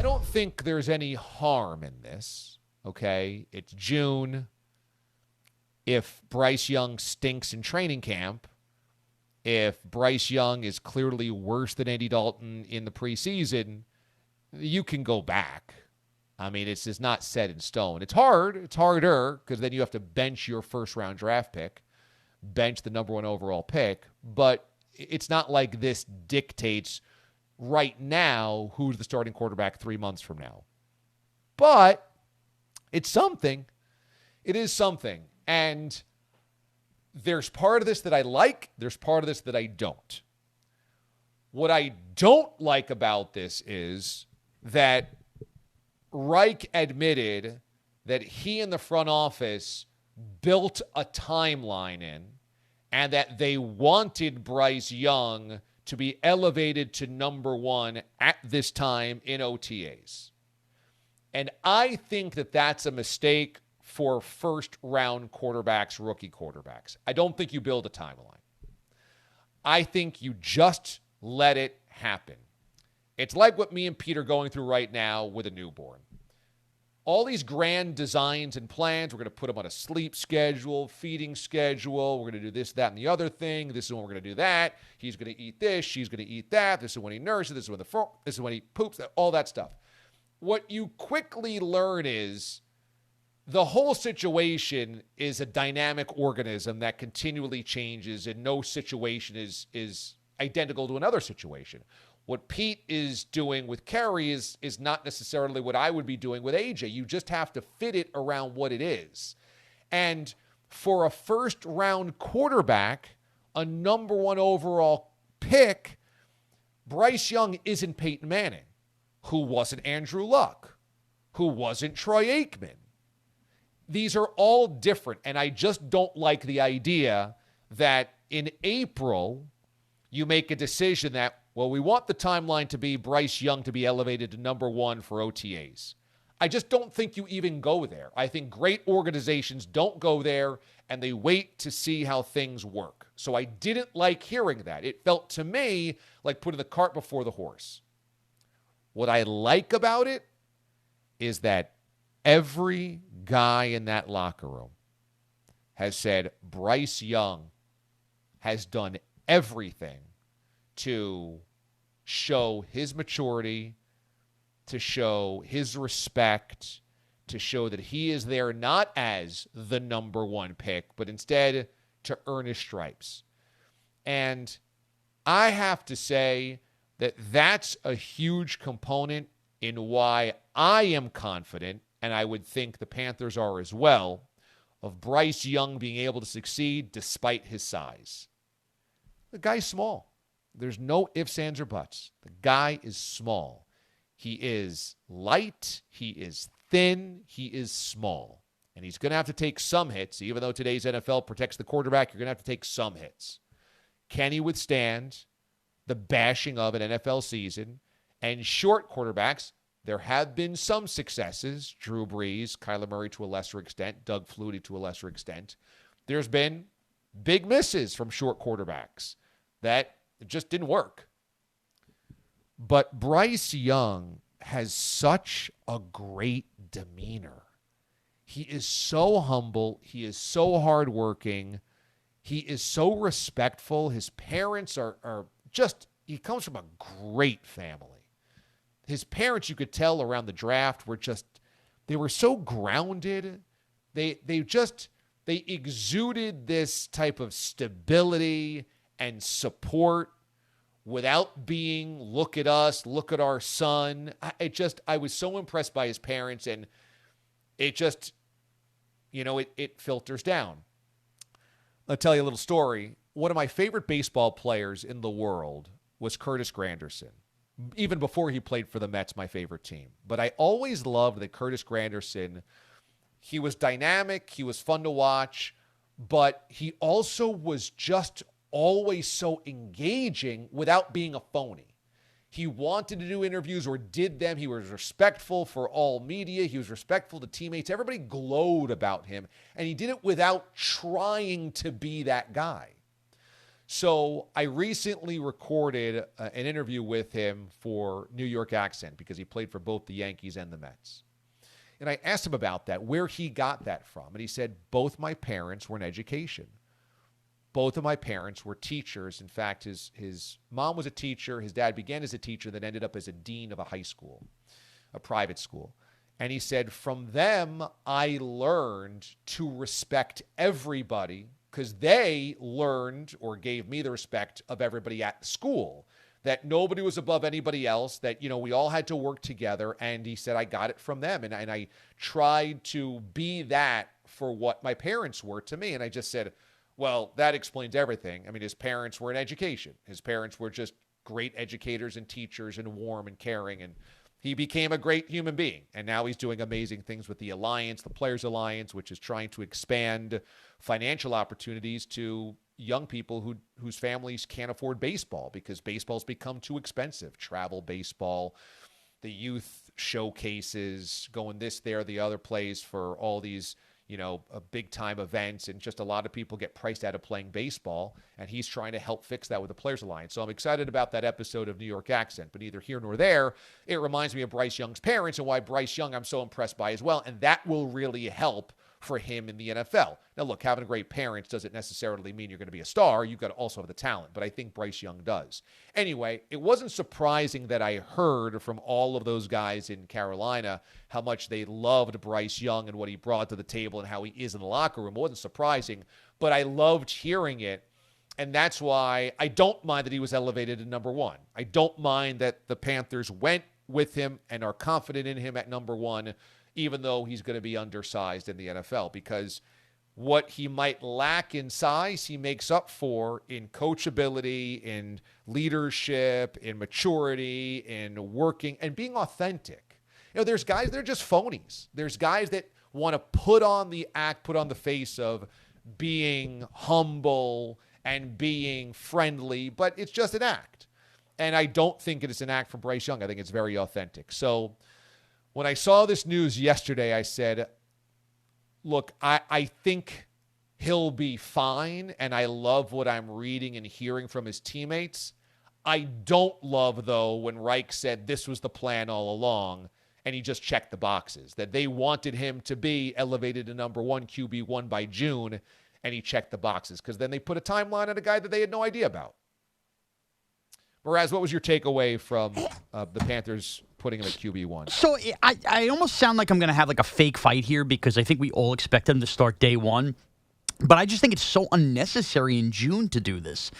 don't think there's any harm in this, okay? It's June. If Bryce Young stinks in training camp, if Bryce Young is clearly worse than Andy Dalton in the preseason, you can go back. I mean, it's just not set in stone. It's hard. It's harder because then you have to bench your first-round draft pick, bench the number 1 overall pick, but it's not like this dictates right now who's the starting quarterback 3 months from now. But it's something. It is something. And there's part of this that I like. There's part of this that I don't. What I don't like about this is that Reich admitted that he and the front office built a timeline in and that they wanted Bryce Young to be elevated to number 1 at this time in OTAs. And I think that that's a mistake for first-round quarterbacks, rookie quarterbacks. I don't think you build a timeline. I think you just let it happen. It's like what me and Pete are going through right now with a newborn. All these grand designs and plans, we're going to put them on a sleep schedule, feeding schedule. We're going to do this, that, and the other thing. This is when we're going to do that. He's going to eat this. She's going to eat that. This is when he nurses. This is when he poops, all that stuff. What you quickly learn is the whole situation is a dynamic organism that continually changes, and no situation is identical to another situation. What Pete is doing with Kerry is not necessarily what I would be doing with AJ. You just have to fit it around what it is. And for a first-round quarterback, a number 1 overall pick, Bryce Young isn't Peyton Manning, who wasn't Andrew Luck, who wasn't Troy Aikman. These are all different, and I just don't like the idea that in April you make a decision that, well, we want the timeline to be Bryce Young to be elevated to number 1 for OTAs. I just don't think you even go there. I think great organizations don't go there, and they wait to see how things work. So I didn't like hearing that. It felt to me like putting the cart before the horse. What I like about it is that every guy in that locker room has said Bryce Young has done everything to show his maturity, to show his respect, to show that he is there not as the number 1 pick, but instead to earn his stripes. And I have to say that that's a huge component in why I am confident, and I would think the Panthers are as well, of Bryce Young being able to succeed despite his size. The guy's small. There's no ifs, ands, or buts. The guy is small. He is light. He is thin. He is small. And he's going to have to take some hits. Even though today's NFL protects the quarterback, you're going to have to take some hits. Can he withstand the bashing of an NFL season? And short quarterbacks, there have been some successes. Drew Brees, Kyler Murray to a lesser extent, Doug Flutie to a lesser extent. There's been big misses from short quarterbacks that it just didn't work. But Bryce Young has such a great demeanor. He is so humble. He is so hardworking. He is so respectful. His parents are just, he comes from a great family. His parents, you could tell around the draft, were just, they were so grounded. They exuded this type of stability and support without being, look at us, look at our son. I was so impressed by his parents, and it just, it filters down. I'll tell you a little story. One of my favorite baseball players in the world was Curtis Granderson. Even before he played for the Mets, my favorite team. But I always loved that Curtis Granderson, he was dynamic, he was fun to watch, but he also was just always so engaging without being a phony. He wanted to do interviews or did them. He was respectful for all media. He was respectful to teammates. Everybody glowed about him, and he did it without trying to be that guy. So I recently recorded an interview with him for New York Accent because he played for both the Yankees and the Mets. And I asked him about that, where he got that from. And he said, both my parents were in education. Both of my parents were teachers. In fact, his mom was a teacher. His dad began as a teacher, then ended up as a dean of a high school, a private school. And he said, from them, I learned to respect everybody because they learned or gave me the respect of everybody at school, that nobody was above anybody else, that, we all had to work together. And he said, I got it from them. And I tried to be that for what my parents were to me. And I just said, well, that explains everything. I mean, his parents were in education. His parents were just great educators and teachers and warm and caring. And he became a great human being. And now he's doing amazing things with the Alliance, the Players Alliance, which is trying to expand financial opportunities to young people whose families can't afford baseball because baseball's become too expensive. Travel baseball, the youth showcases, going this, there, the other place for all these, big time events, and just a lot of people get priced out of playing baseball, and he's trying to help fix that with the Players Alliance. So I'm excited about that episode of New York Accent, but neither here nor there. It reminds me of Bryce Young's parents and why Bryce Young I'm so impressed by as well, and that will really help for him in the NFL. Now, look, having great parents doesn't necessarily mean you're going to be a star. You've got to also have the talent, but I think Bryce Young does. Anyway, it wasn't surprising that I heard from all of those guys in Carolina how much they loved Bryce Young and what he brought to the table and how he is in the locker room. It wasn't surprising, but I loved hearing it, and that's why I don't mind that he was elevated to number one. I don't mind that the Panthers went with him and are confident in him at number one, even though he's going to be undersized in the NFL, because what he might lack in size, he makes up for in coachability, in leadership, in maturity, in working, and being authentic. There's guys, they're just phonies. There's guys that want to put on the act, put on the face of being humble and being friendly, but it's just an act. And I don't think it is an act from Bryce Young. I think it's very authentic. So when I saw this news yesterday, I said, look, I think he'll be fine, and I love what I'm reading and hearing from his teammates. I don't love, though, when Reich said this was the plan all along, and he just checked the boxes, that they wanted him to be elevated to number one QB1 by June, and he checked the boxes, because then they put a timeline on a guy that they had no idea about. Mraz, what was your takeaway from the Panthers putting him at QB1? So I almost sound like I'm going to have like a fake fight here because I think we all expect him to start day one. But I just think it's so unnecessary in June to do this.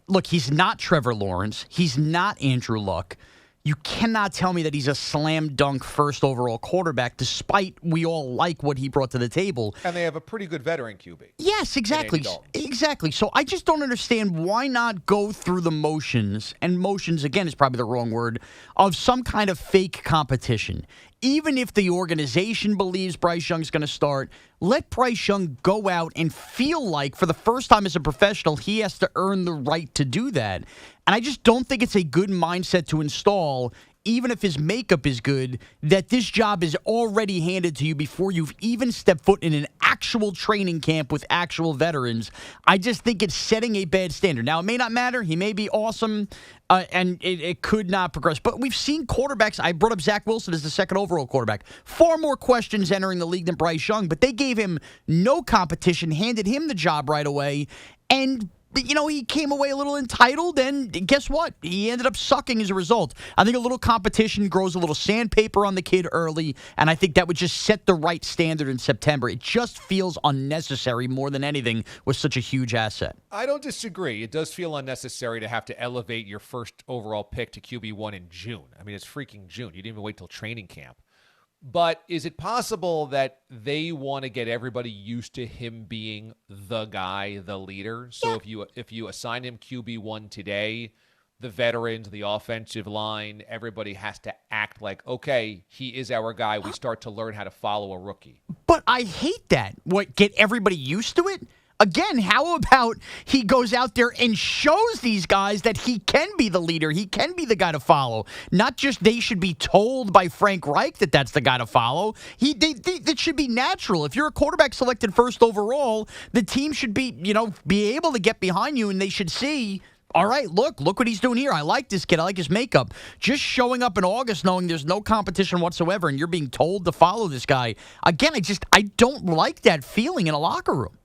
Look, he's not Trevor Lawrence. He's not Andrew Luck. You cannot tell me that he's a slam dunk first overall quarterback, despite we all like what he brought to the table. And they have a pretty good veteran QB. Yes, exactly. Exactly. So I just don't understand why not go through the motions, and motions, again, is probably the wrong word, of some kind of fake competition. Even if the organization believes Bryce Young's going to start, let Bryce Young go out and feel like, for the first time as a professional, he has to earn the right to do that. And I just don't think it's a good mindset to install, even if his makeup is good, that this job is already handed to you before you've even stepped foot in an actual training camp with actual veterans. I just think it's setting a bad standard. Now, it may not matter. He may be awesome, and it could not progress. But we've seen quarterbacks. I brought up Zach Wilson as the second overall quarterback. Far more questions entering the league than Bryce Young, but they gave him no competition, handed him the job right away, and he came away a little entitled, and guess what? He ended up sucking as a result. I think a little competition grows a little sandpaper on the kid early, and I think that would just set the right standard in September. It just feels unnecessary more than anything with such a huge asset. I don't disagree. It does feel unnecessary to have to elevate your first overall pick to QB1 in June. I mean, it's freaking June. You didn't even wait till training camp. But is it possible that they want to get everybody used to him being the guy, the leader? So if you assign him QB1 today, the veterans, the offensive line, everybody has to act like, okay, he is our guy. We start to learn how to follow a rookie. But I hate that. What, get everybody used to it? Again, how about he goes out there and shows these guys that he can be the leader, he can be the guy to follow. Not just they should be told by Frank Reich that that's the guy to follow. It should be natural. If you're a quarterback selected first overall, the team should be able to get behind you, and they should see, all right, look what he's doing here. I like this kid. I like his makeup. Just showing up in August knowing there's no competition whatsoever and you're being told to follow this guy. Again, I don't like that feeling in a locker room.